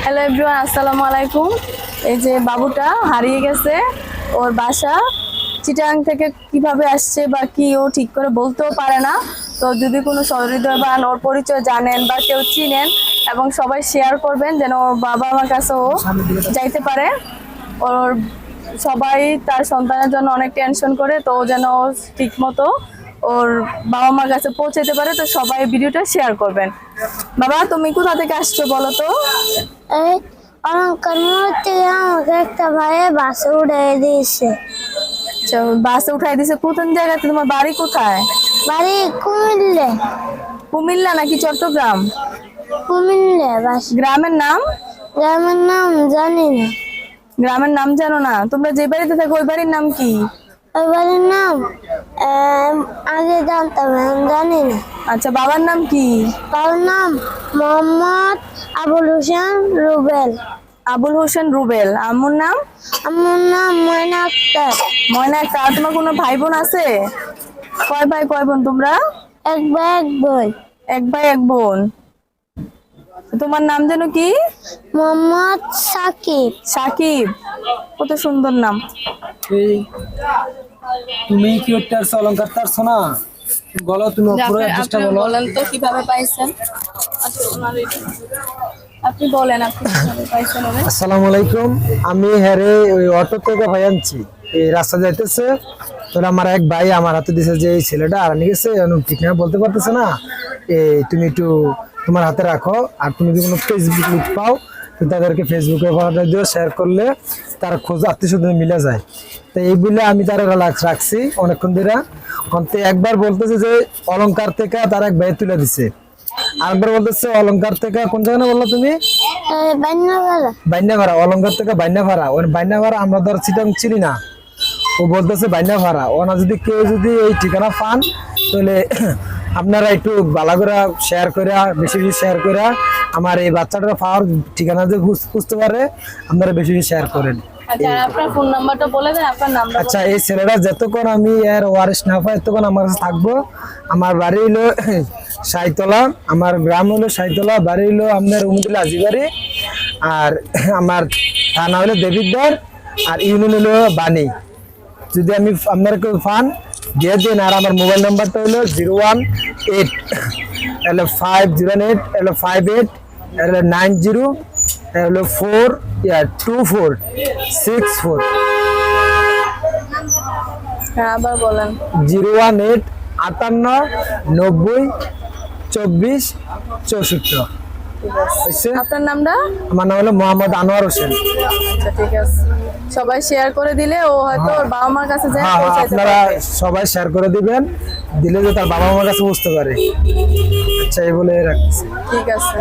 Hello everyone, আসসালামু আলাইকুম। এই যে বাবুটা হারিয়ে গেছে, ওর বাসা চিটাং থেকে কিভাবে আসছে বা কি ও ঠিক করে বলতেও পারে না। তো যদি কোনো সহৃদয়বান ওর পরিচয় জানেন বা কেউ চিনেন এবং সবাই শেয়ার করবেন যেন ওর বাবা মার কাছে ও যাইতে পারে। ওর সবাই তার সন্তানের জন্য অনেক টেনশন করে, তো ও যেন ঠিক মতো ওর বাবা মার কাছে পৌঁছাতে পারে। তো সবাই ভিডিওটা শেয়ার করবেন। বাবা, তুমি কোথা থেকে আসছো বলো তো? এই অলঙ্কার মোড় থেকে আমাকে একটা ভাইয়ে বাসে উঠিয়ে দিয়েছে। আচ্ছা, বাসে উঠাই দিছে। কোন জায়গাতে? তোমার বাড়ি কোথায়? বাড়ি কুমিল্লে। কুমিল্লা নাকি চট্টগ্রাম? কুমিল্লে বাস। গ্রামের নাম? গ্রামের নাম জানি না। গ্রামের নাম জানো না? তোমরা যে বাড়িতে থাকো ওই বাড়ির নাম কি? ওই বাড়ির নাম আগে জানতাম, এখন জানি না। আচ্ছা, বাবার নাম কি? তার নাম মোহাম্মদ আবুল হোসেন রুবেল। আবুল হোসেন রুবেল। আম্মুর নাম? আমার নাম ময়না আক্তার। ময়না আক্তার। আর তোমার কোনো ভাই বোন আছে? কয় ভাই কয় বোন তোমরা? এক ভাই এক বোন। এক ভাই এক বোন। তোমার নাম যেন কি? মোহাম্মদ সাকিব। সাকিব। কত সুন্দর নাম। এই তুমি কি ওটার অলংকার তারছো না? বলো তুমি পুরো অ্যাড্রেসটা বলো। বলেন তো কিভাবে পাইছেন? আপনি বলেন আপনি কিভাবে পাইছেন ওরে? আসসালামু আলাইকুম। আমি হ্যারে ওই অটো থেকে ভাই আনছি, এই রাস্তা যাইতেছে। তোর আমার এক ভাই আমার হাতে দিছে যে এই ছেলেটা আর নিয়ে গেছে, ঠিক না বলতে পারতেছে না। এই তুমি একটু তোমার হাতে রাখো, আর তুমি যদি কোনো ফেসবুক লিঙ্ক পাও তো তাদেরকে ফেসবুকে দিও, শেয়ার করলে তার খোঁজ আত্মীয় স্বজন মিলে যায়। তো এই বলে আমি তার রাখছি অনেকক্ষণ ধরে। অন্তে একবার বলতেছে যে অলংকার থেকে তার এক ভাই তুলে দিছে, আরেকবার বলতেছে অলংকার থেকে কোন জায়গা বললো তুমি? বান্যাপাড়া। বাইন্যাভাড়া। অলংকার থেকে বাইন্যাভাড়া। ওই বাইন্যাভাড়া আমরা ধর চিটাং চিনি না, ও বলতেছে বাইন্যাভাড়া। ওনা যদি কেউ যদি এই ঠিকানা পান তাহলে আপনারা একটু ভালো করে শেয়ার করে, বেশি বেশি শেয়ার করে আমার এই বাচ্চাটার পাওয়ার ঠিকানা যে বুঝতে পারে আপনারা বেশি বেশি শেয়ার করেন। আচ্ছা, আর আপনার ফোন নাম্বারটা বলে দেন, আপনার নামটা। আচ্ছা, এই ছেলেটা যতক্ষণ আমি এর ওয়ারিশ না পাই ততক্ষণ আমার কাছে থাকবো। আমার বাড়ি হলো সাইতলা, আমার গ্রাম হলো সাইতলা, বাড়ি হলো আপনার উমদুল্লা হাজিবাড়ি, আর আমার থানা হলো দেবিদ্বার, আর ইউনিয়ন হলো বাণী। যদি আমি আপনারা কেউ ফান দিয়ে দিন। আর আমার মোবাইল নাম্বারটা হলো 0185890 42464। হ্যাঁ, আবার বলেন। 01858902464। আপনার নামটা? আমার নাম হলো মোহাম্মদ আনোয়ার হোসেন। আচ্ছা, ঠিক আছে। সবাই শেয়ার করে দিলে ও হয়তো ওর বাবা মার কাছে যায় হ্যাঁ, পৌঁছাইতে আপনারা পারবে। সবাই শেয়ার করে দিবেন, দিলে যে তার বাবা মার কাছে বুঝতে পারে। আচ্ছা, এই বলে রাখছি। ঠিক আছে।